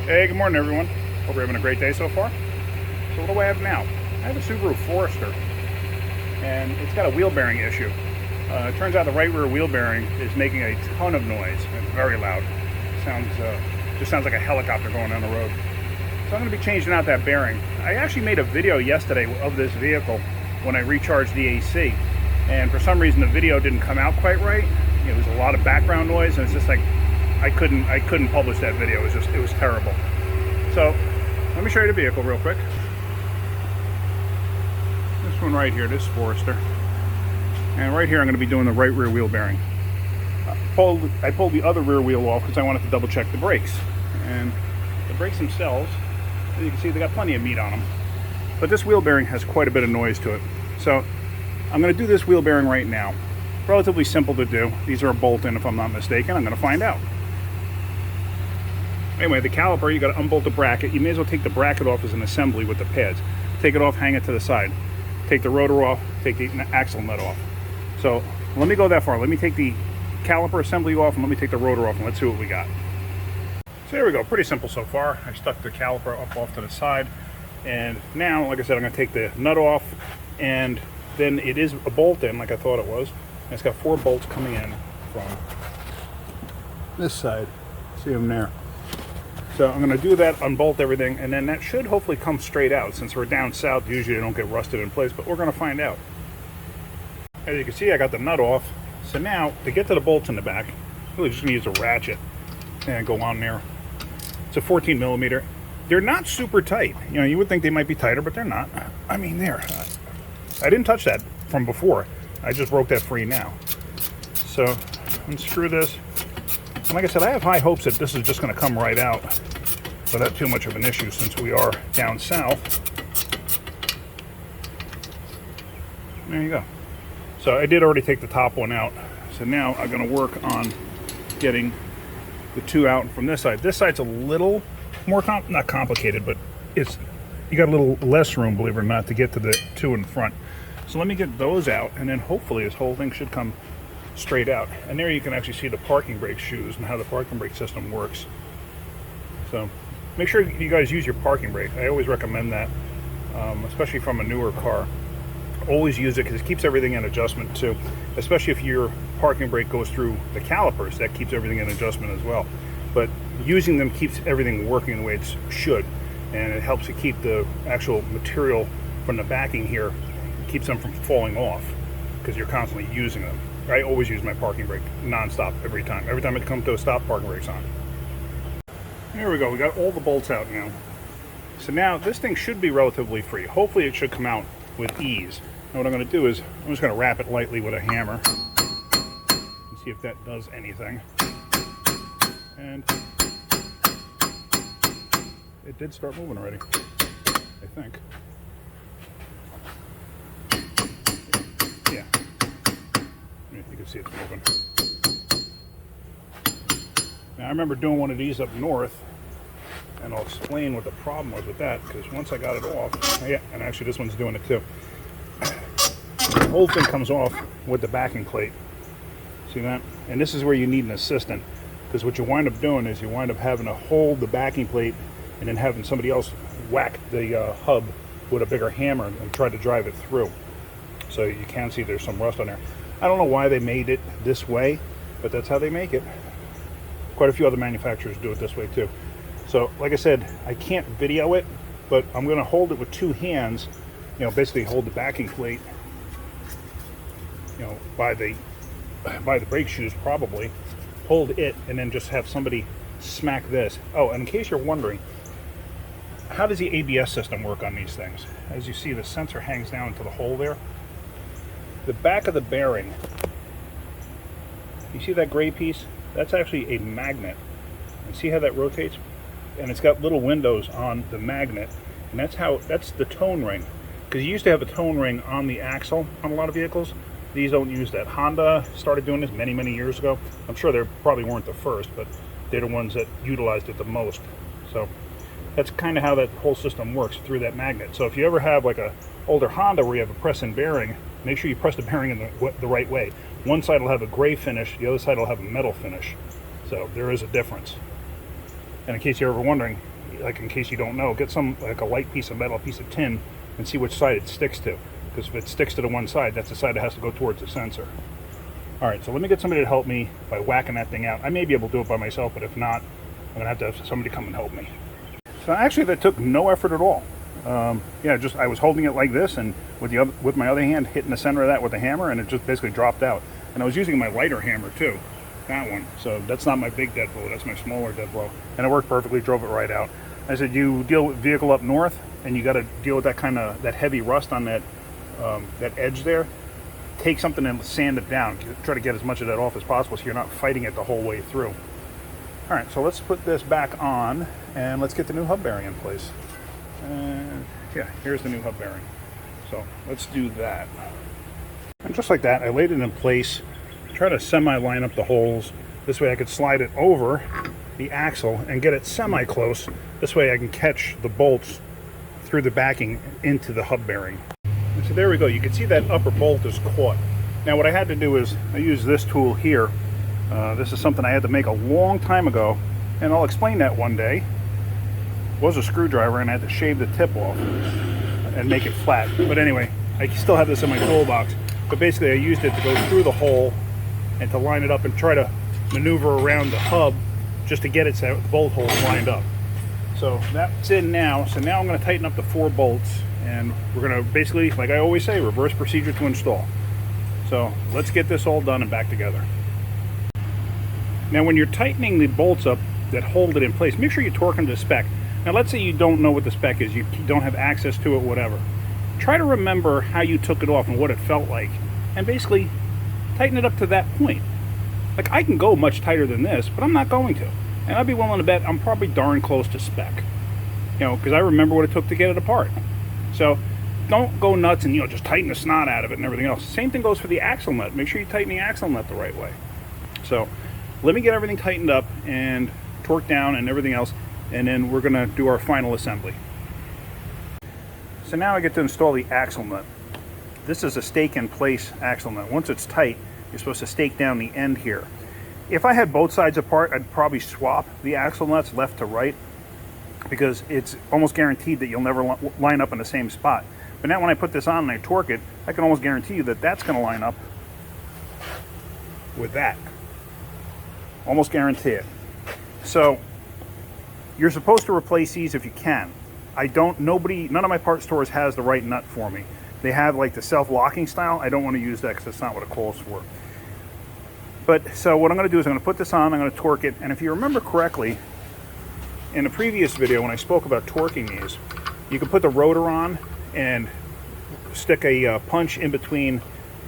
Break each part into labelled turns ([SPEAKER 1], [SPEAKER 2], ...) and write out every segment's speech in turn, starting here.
[SPEAKER 1] Hey, good morning everyone. Hope you're having a great day so far. So what do I have now? I have a Subaru Forester, and it's got a wheel bearing issue. It turns out the right rear wheel bearing is making a ton of noise. It's very loud. Just sounds like a helicopter going down the road. So I'm going to be changing out that bearing. I actually made a video yesterday of this vehicle when I recharged the AC, and for some reason the video didn't come out quite right. It was a lot of background noise, and it's just like I couldn't publish that video. It was terrible. So let me show you the vehicle real quick. This one right here, this Forester, and right here I'm going to be doing the right rear wheel bearing. I pulled the other rear wheel off because I wanted to double check the brakes, and the brakes themselves, as you can see, they got plenty of meat on them, but this wheel bearing has quite a bit of noise to it. So I'm going to do this wheel bearing right now. Relatively simple to do. These are a bolt-in if I'm not mistaken. I'm going to find out. Anyway, the caliper, you got to unbolt the bracket. You may as well take the bracket off as an assembly with the pads. Take it off, hang it to the side. Take the rotor off, take the axle nut off. So let me go that far. Let me take the caliper assembly off and let me take the rotor off and let's see what we got. So there we go, pretty simple so far. I stuck the caliper up off to the side, and now, like I said, I'm going to take the nut off, and then it is a bolt-in like I thought it was. And it's got 4 bolts coming in from this side. See them there. So I'm going to do that, unbolt everything, and then that should hopefully come straight out. Since we're down south, usually they don't get rusted in place, but we're going to find out. As you can see, I got the nut off. So now, to get to the bolts in the back, I'm really just going to use a ratchet and go on there. It's a 14 millimeter. They're not super tight. You know, you would think they might be tighter, but they're not. I mean, there. I didn't touch that from before. I just broke that free now. So, unscrew this. And like I said, I have high hopes that this is just going to come right out without too much of an issue since we are down south. There you go. So I did already take the top one out. So now I'm going to work on getting the 2 out from this side. This side's a little more, not complicated, but you got a little less room, believe it or not, to get to the 2 in front. So let me get those out, and then hopefully this whole thing should come straight out. And there you can actually see the parking brake shoes and how the parking brake system works. So make sure you guys use your parking brake. I always recommend that, especially from a newer car. Always use it because it keeps everything in adjustment too, especially if your parking brake goes through the calipers. That keeps everything in adjustment as well, but using them keeps everything working the way it should, and it helps to keep the actual material from the backing here, keeps them from falling off because you're constantly using them. I always use my parking brake non-stop every time it comes to a stop, parking brake's on. There we go, we got all the bolts out now. So now this thing should be relatively free. Hopefully it should come out with ease. And what I'm going to do is I'm just going to wrap it lightly with a hammer and see if that does anything. And it did start moving already, I think. Yeah. You can see it's moving. Now I remember doing one of these up north, and I'll explain what the problem was with that, because once I got it off, yeah, and actually this one's doing it too. The whole thing comes off with the backing plate. See that? And this is where you need an assistant, because what you wind up doing is you wind up having to hold the backing plate and then having somebody else whack the hub with a bigger hammer and try to drive it through. So you can see there's some rust on there. I don't know why they made it this way, but that's how they make it. Quite a few other manufacturers do it this way too. So like I said, I can't video it, but I'm going to hold it with 2 hands, you know, basically hold the backing plate, you know, by the brake shoes probably, hold it, and then just have somebody smack this. Oh, and in case you're wondering, how does the ABS system work on these things? As you see, the sensor hangs down into the hole there. The back of the bearing, you see that gray piece? That's actually a magnet. And see how that rotates? And it's got little windows on the magnet, and that's the tone ring. Because you used to have a tone ring on the axle on a lot of vehicles. These don't use that. Honda started doing this many years ago. I'm sure they probably weren't the first, but they're the ones that utilized it the most. So that's kind of how that whole system works, through that magnet. So if you ever have like a older Honda where you have a press and bearing, make sure you press the bearing in the right way. One side will have a gray finish, the other side will have a metal finish. So there is a difference. And in case you're ever wondering, like in case you don't know, get some, like a light piece of metal, a piece of tin, and see which side it sticks to. Because if it sticks to the one side, that's the side that has to go towards the sensor. Alright, so let me get somebody to help me by whacking that thing out. I may be able to do it by myself, but if not, I'm going to have somebody come and help me. So actually that took no effort at all. Yeah, just I was holding it like this, and with my other hand hitting the center of that with a hammer, and it just basically dropped out. And I was using my lighter hammer too, that one. So that's not my big dead blow, that's my smaller dead blow. And it worked perfectly, drove it right out. I said, you deal with vehicle up north, and you got to deal with that heavy rust on that edge there. Take something and sand it down. Try to get as much of that off as possible so you're not fighting it the whole way through. Alright, so let's put this back on and let's get the new hub bearing in place. Yeah, here's the new hub bearing. So let's do that. And just like that, I laid it in place. Try to semi-line up the holes. This way I could slide it over the axle and get it semi-close. This way I can catch the bolts through the backing into the hub bearing. So there we go. You can see that upper bolt is caught. Now what I had to do is I used this tool here. This is something I had to make a long time ago, and I'll explain that one day. It was a screwdriver, and I had to shave the tip off and make it flat. But anyway, I still have this in my toolbox. But basically I used it to go through the hole and to line it up and try to maneuver around the hub just to get it so the bolt holes lined up. So that's in now. So now I'm going to tighten up the 4 bolts. And we're going to basically, like I always say, reverse procedure to install. So let's get this all done and back together. Now when you're tightening the bolts up that hold it in place, make sure you torque them to spec. Now let's say you don't know what the spec is, you don't have access to it, whatever. Try to remember how you took it off and what it felt like. And basically tighten it up to that point. Like I can go much tighter than this, but I'm not going to. And I'd be willing to bet I'm probably darn close to spec. You know, because I remember what it took to get it apart. So don't go nuts and, you know, just tighten the snot out of it and everything else. Same thing goes for the axle nut. Make sure you tighten the axle nut the right way. So let me get everything tightened up and torqued down and everything else, and then we're going to do our final assembly. So now I get to install the axle nut. This is a stake in place axle nut. Once it's tight, you're supposed to stake down the end here. If I had both sides apart, I'd probably swap the axle nuts left to right, because it's almost guaranteed that you'll never line up in the same spot. But now when I put this on and I torque it, I can almost guarantee you that that's going to line up with that. Almost guarantee it. So you're supposed to replace these if you can. None of my part stores has the right nut for me. They have like the self-locking style. I don't want to use that because that's not what it calls for. But so what I'm going to do is I'm going to put this on, I'm going to torque it, and if you remember correctly, in a previous video when I spoke about torquing these, you can put the rotor on and stick a punch in between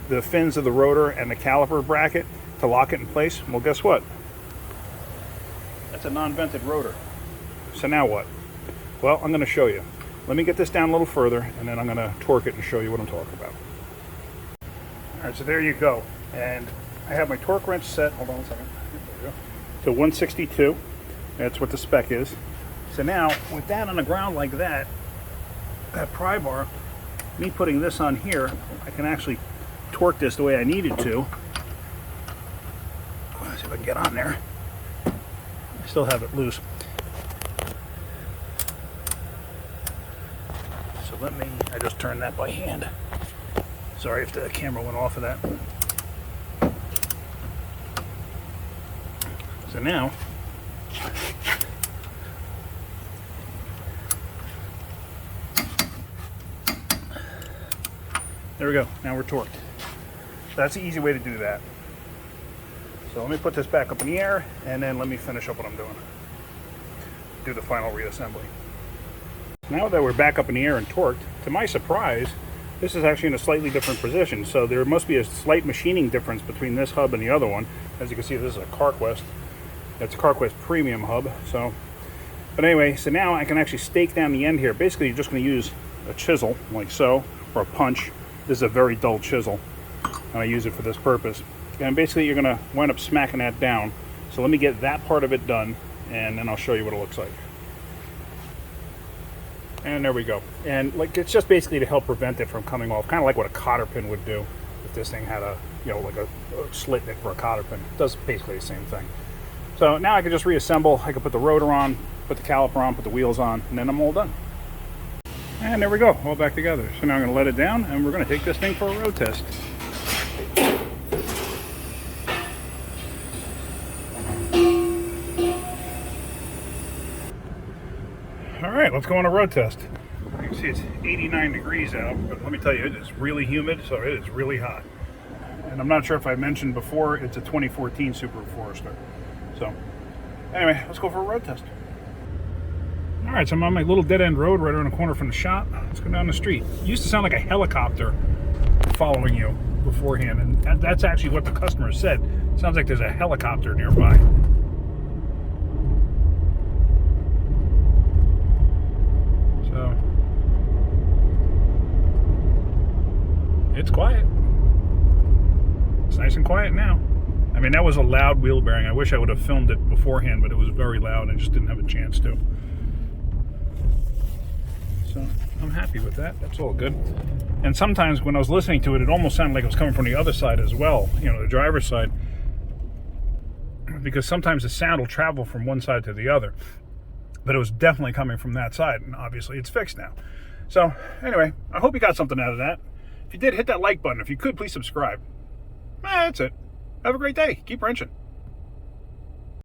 [SPEAKER 1] the fins of the rotor and the caliper bracket to lock it in place. Well, guess what? That's a non-vented rotor. So now what? Well, I'm going to show you. Let me get this down a little further, and then I'm going to torque it and show you what I'm talking about. All right, so there you go. And I have my torque wrench set. Hold on a second. There we go. To 162. That's what the spec is. So now, with that on the ground like that pry bar, me putting this on here, I can actually torque this the way I needed to. Let's see if I can get on there. I still have it loose. So I just turned that by hand. Sorry if the camera went off of that. So now, there we go. Now we're torqued. That's the easy way to do that. So let me put this back up in the air, and then let me finish up what I'm doing. Do the final reassembly. Now that we're back up in the air and torqued, to my surprise, this is actually in a slightly different position. So there must be a slight machining difference between this hub and the other one. As you can see, this is a CarQuest. That's a CarQuest Premium hub. But anyway, so now I can actually stake down the end here. Basically, you're just going to use a chisel, like so, or a punch. This is a very dull chisel, and I use it for this purpose. And basically, you're going to wind up smacking that down. So let me get that part of it done, and then I'll show you what it looks like. And there we go. And like, it's just basically to help prevent it from coming off, kind of like what a cotter pin would do if this thing had a, you know, like a slit in it for a cotter pin. It does basically the same thing. So now I can just reassemble. I can put the rotor on, put the caliper on, put the wheels on, and then I'm all done. And there we go, all back together. So now I'm going to let it down, and we're going to take this thing for a road test. All right, let's go on a road test. You can see it's 89 degrees out, but let me tell you, it is really humid, so it is really hot. And I'm not sure if I mentioned before, it's a 2014 Subaru Forester. So, anyway, let's go for a road test. All right, so I'm on my little dead-end road right around the corner from the shop. Let's go down the street. It used to sound like a helicopter following you beforehand, and that's actually what the customer said. It sounds like there's a helicopter nearby. So, it's quiet. It's nice and quiet now. I mean, that was a loud wheel bearing. I wish I would have filmed it beforehand, but it was very loud. I just didn't have a chance to. So I'm happy with that. That's all good. And sometimes when I was listening to it, it almost sounded like it was coming from the other side as well, you know, the driver's side. Because sometimes the sound will travel from one side to the other. But it was definitely coming from that side, and obviously it's fixed now. So anyway, I hope you got something out of that. If you did, hit that like button. If you could, please subscribe. That's it. Have a great day. Keep wrenching.